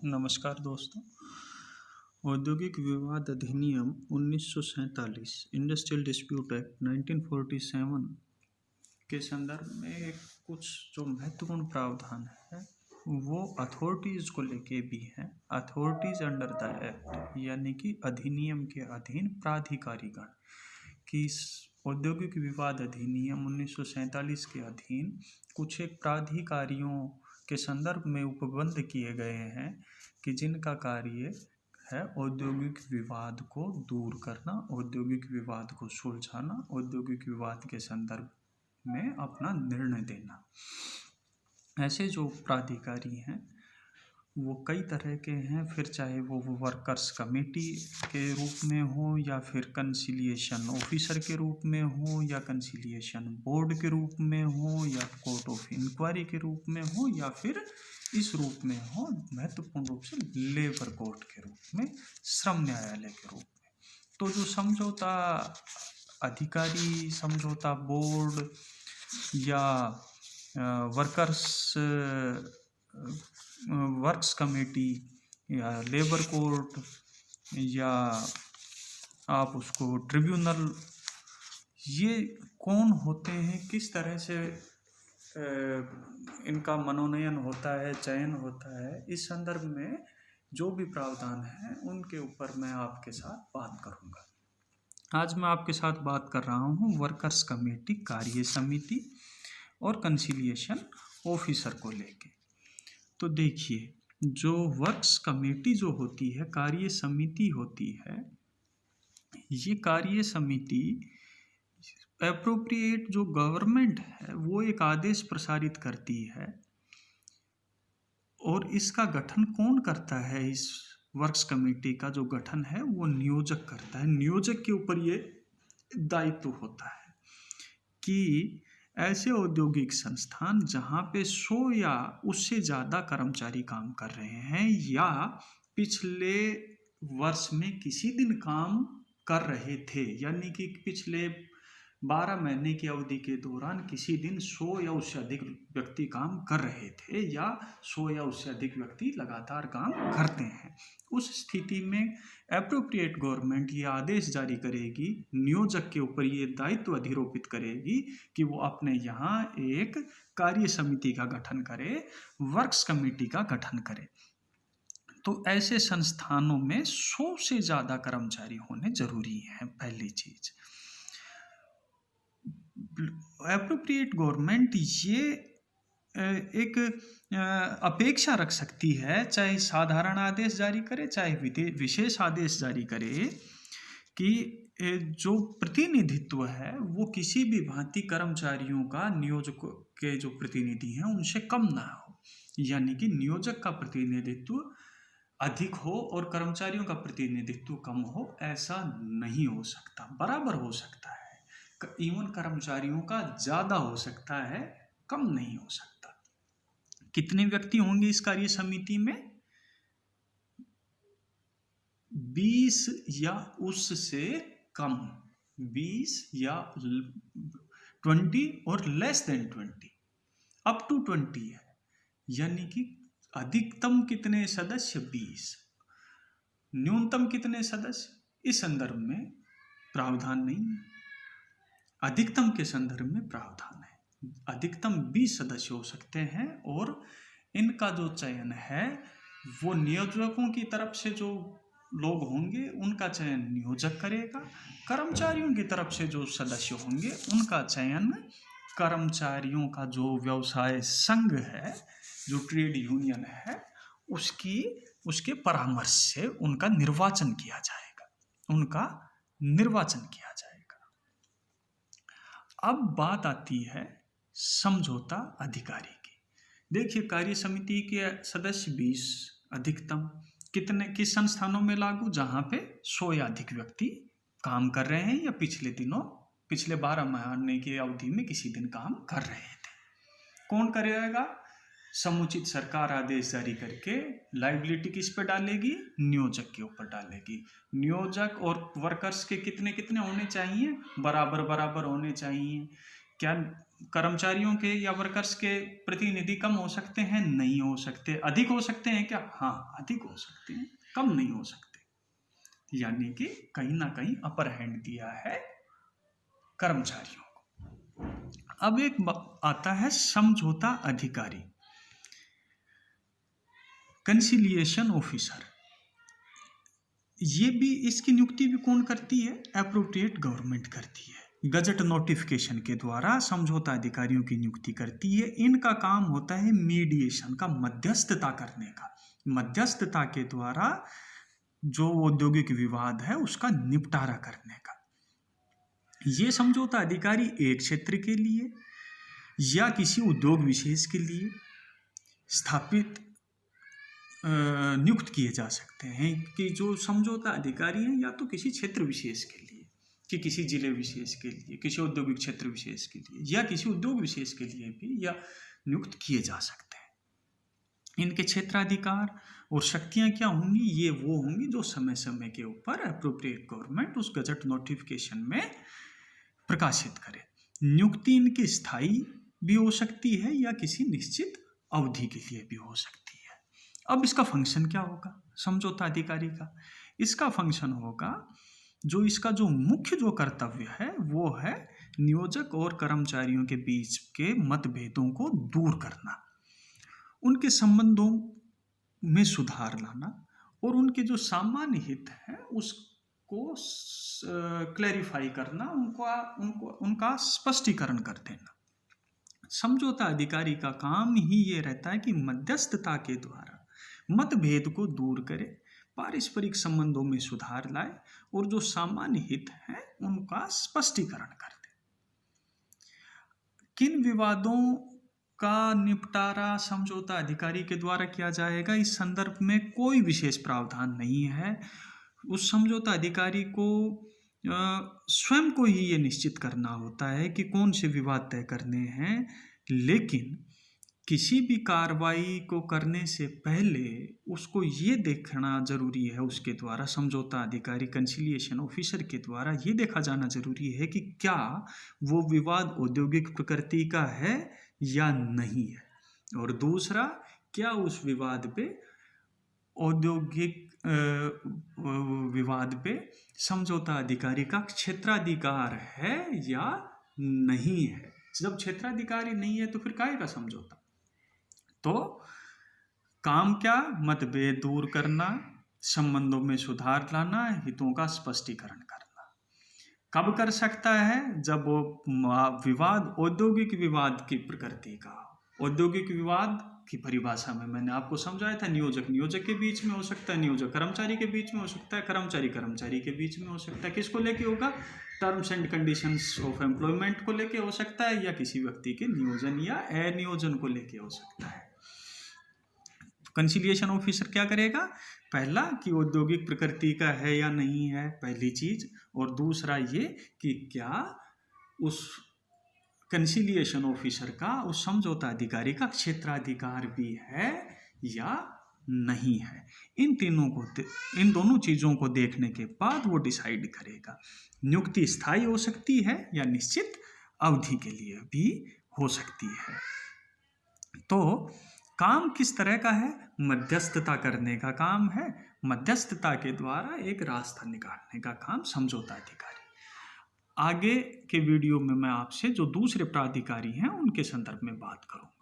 नमस्कार दोस्तों। औद्योगिक विवाद अधिनियम 1947 इंडस्ट्रियल डिस्प्यूट एक्ट 1947 के संदर्भ में कुछ जो महत्वपूर्ण प्रावधान है वो अथॉरिटीज़ को लेके भी हैं। अथॉरिटीज़ अंडर द एक्ट यानी कि अधिनियम के अधीन प्राधिकारीगण की औद्योगिक विवाद अधिनियम 1947 के अधीन कुछ एक प्राधिकारियों के संदर्भ में उपबंध किए गए हैं कि जिनका कार्य है औद्योगिक विवाद को दूर करना, औद्योगिक विवाद को सुलझाना, औद्योगिक विवाद के संदर्भ में अपना निर्णय देना। ऐसे जो प्राधिकारी हैं वो कई तरह के हैं, फिर चाहे वो वर्कर्स कमेटी के रूप में हो या फिर कंसिलिएशन ऑफिसर के रूप में हो या कंसिलिएशन बोर्ड के रूप में हो या कोर्ट ऑफ इंक्वायरी के रूप में हो या फिर इस रूप में हो, महत्वपूर्ण रूप से लेबर कोर्ट के रूप में, श्रम न्यायालय के रूप में। तो जो समझौता अधिकारी, समझौता बोर्ड या वर्क्स कमेटी या लेबर कोर्ट या आप उसको ट्रिब्यूनल, ये कौन होते हैं, किस तरह से इनका मनोनयन होता है, चयन होता है, इस संदर्भ में जो भी प्रावधान है उनके ऊपर मैं आपके साथ बात करूंगा। आज मैं आपके साथ बात कर रहा हूं वर्कर्स कमेटी, कार्य समिति और कंसिलिएशन ऑफिसर को लेके। तो देखिए, जो वर्क्स कमेटी जो होती है, कार्य समिति होती है, ये कार्य समिति एप्रोप्रिएट जो गवर्नमेंट है वो एक आदेश प्रसारित करती है और इसका गठन कौन करता है? इस वर्क्स कमेटी का जो गठन है वो नियोजक करता है। नियोजक के ऊपर ये दायित्व होता है कि ऐसे औद्योगिक संस्थान जहाँ पे 100 या उससे ज़्यादा कर्मचारी काम कर रहे हैं या पिछले वर्ष में किसी दिन काम कर रहे थे, यानी कि पिछले 12 महीने की अवधि के दौरान किसी दिन 100 या उससे अधिक व्यक्ति काम कर रहे थे या 100 या उससे अधिक व्यक्ति लगातार काम करते हैं, उस स्थिति में एप्रोप्रिएट गवर्नमेंट ये आदेश जारी करेगी, नियोजक के ऊपर ये दायित्व अधिरोपित करेगी कि वो अपने यहाँ एक कार्य समिति का गठन करे, वर्क्स कमेटी का गठन करे। तो ऐसे संस्थानों में 100 से ज़्यादा कर्मचारी होने जरूरी है। पहली चीज, एप्रोप्रिएट गवर्नमेंट ये एक अपेक्षा रख सकती है, चाहे साधारण आदेश जारी करे चाहे विशेष आदेश जारी करे, कि जो प्रतिनिधित्व है वो किसी भी भांति कर्मचारियों का नियोजक के जो प्रतिनिधि हैं उनसे कम ना हो, यानी कि नियोजक का प्रतिनिधित्व अधिक हो और कर्मचारियों का प्रतिनिधित्व कम हो, ऐसा नहीं हो सकता। बराबर हो सकता है, इवन कर्मचारियों का ज्यादा हो सकता है, कम नहीं हो सकता। कितने व्यक्ति होंगे इस कार्य समिति में? 20 या उससे कम, 20 या 20 और लेस देन 20, अप टू 20 है, यानी कि अधिकतम कितने सदस्य? 20। न्यूनतम कितने सदस्य? इस संदर्भ में प्रावधान नहीं है, अधिकतम के संदर्भ में प्रावधान है। अधिकतम 20 सदस्य हो सकते हैं और इनका जो चयन है वो नियोजकों की तरफ से जो लोग होंगे उनका चयन नियोजक करेगा, कर्मचारियों की तरफ से जो सदस्य होंगे उनका चयन कर्मचारियों का जो व्यवसाय संघ है, जो ट्रेड यूनियन है, उसके परामर्श से उनका निर्वाचन किया जाएगा, अब बात आती है समझौता अधिकारी की। देखिए, कार्य समिति के सदस्य 20 अधिकतम, किस संस्थानों में लागू? जहां पे 100 या अधिक व्यक्ति काम कर रहे हैं या पिछले 12 महीने की अवधि में किसी दिन काम कर रहे थे। कौन करेगा? समुचित सरकार आदेश जारी करके लाइबिलिटी किस पे डालेगी? नियोजक के ऊपर डालेगी। नियोजक और वर्कर्स के कितने कितने होने चाहिए? बराबर होने चाहिए। क्या कर्मचारियों के या वर्कर्स के प्रतिनिधि कम हो सकते हैं? नहीं हो सकते। अधिक हो सकते हैं क्या? हाँ, अधिक हो सकते हैं, कम नहीं हो सकते। यानी कि कहीं ना कहीं अपर हैंड दिया है कर्मचारियों को। अब एक आता है समझौता अधिकारी, कंसिलिएशन ऑफिसर। ये भी, इसकी नियुक्ति भी कौन करती है? एप्रोप्रिएट गवर्नमेंट करती है, गजट नोटिफिकेशन के द्वारा समझौता अधिकारियों की नियुक्ति करती है। इनका काम होता है मीडिएशन का, मध्यस्थता करने का। मध्यस्थता के द्वारा जो औद्योगिक विवाद है उसका निपटारा करने का। ये समझौता अधिकारी एक क्षेत्र के लिए या किसी उद्योग विशेष के लिए स्थापित नियुक्त किए जा सकते हैं। कि जो समझौता अधिकारी हैं या तो किसी क्षेत्र विशेष के लिए, कि किसी जिले विशेष के लिए, किसी औद्योगिक क्षेत्र विशेष के लिए या किसी उद्योग विशेष के लिए भी या नियुक्त किए जा सकते हैं। इनके क्षेत्राधिकार और शक्तियां क्या होंगी? ये वो होंगी जो समय समय के ऊपर एप्रोप्रिएट गवर्नमेंट उस गजट नोटिफिकेशन में प्रकाशित करे। नियुक्ति इनकी स्थायी भी हो सकती है या किसी निश्चित अवधि के लिए भी हो सकती है। अब इसका फंक्शन क्या होगा समझौता अधिकारी का? इसका फंक्शन होगा, जो इसका जो मुख्य जो कर्तव्य है वो है नियोजक और कर्मचारियों के बीच के मतभेदों को दूर करना, उनके संबंधों में सुधार लाना और उनके जो सामान्य हित है उसको क्लैरिफाई करना, उनका स्पष्टीकरण कर देना। समझौता अधिकारी का काम ही ये रहता है कि मध्यस्थता के द्वारा मतभेद को दूर करे, पारस्परिक संबंधों में सुधार लाए और जो सामान्य हित है उनका स्पष्टीकरण कर दे। किन विवादों का निपटारा समझौता अधिकारी के द्वारा किया जाएगा, इस संदर्भ में कोई विशेष प्रावधान नहीं है। उस समझौता अधिकारी को स्वयं को ही ये निश्चित करना होता है कि कौन से विवाद तय करने हैं। लेकिन किसी भी कार्रवाई को करने से पहले उसको ये देखना जरूरी है, उसके द्वारा समझौता अधिकारी कंसिलिएशन ऑफिसर के द्वारा ये देखा जाना जरूरी है कि क्या वो विवाद औद्योगिक प्रकृति का है या नहीं है, और दूसरा, क्या उस विवाद पे औद्योगिक विवाद पे समझौता अधिकारी का क्षेत्राधिकार है या नहीं है। जब क्षेत्राधिकारी नहीं है तो फिर काहे का समझौता? तो काम क्या? मतभेद दूर करना, संबंधों में सुधार लाना, हितों का स्पष्टीकरण करना। कब कर सकता है? जब वो विवाद औद्योगिक विवाद की प्रकृति का। औद्योगिक विवाद की परिभाषा में मैंने आपको समझाया था, नियोजक के बीच में हो सकता है, नियोजक कर्मचारी के बीच में हो सकता है, कर्मचारी के बीच में हो सकता है। किसको लेके होगा? Terms and conditions of employment को लेके हो सकता है, या किसी व्यक्ति के नियोजन या अनियोजन को लेके हो सकता है। कंसिलिएशन ऑफिसर क्या करेगा? पहला, कि औद्योगिक प्रकृति का है या नहीं है, पहली चीज, और दूसरा ये कि क्या उस कंसिलिएशन ऑफिसर का, उस समझौता अधिकारी का क्षेत्राधिकार भी है या नहीं है। इन दोनों चीजों को देखने के बाद वो डिसाइड करेगा। नियुक्ति स्थायी हो सकती है या निश्चित अवधि के लिए भी हो सकती है। तो काम किस तरह का है? मध्यस्थता करने का काम है। मध्यस्थता के द्वारा एक रास्ता निकालने का काम समझौता अधिकारी। आगे के वीडियो में मैं आपसे जो दूसरे प्राधिकारी हैं उनके संदर्भ में बात करूंगा।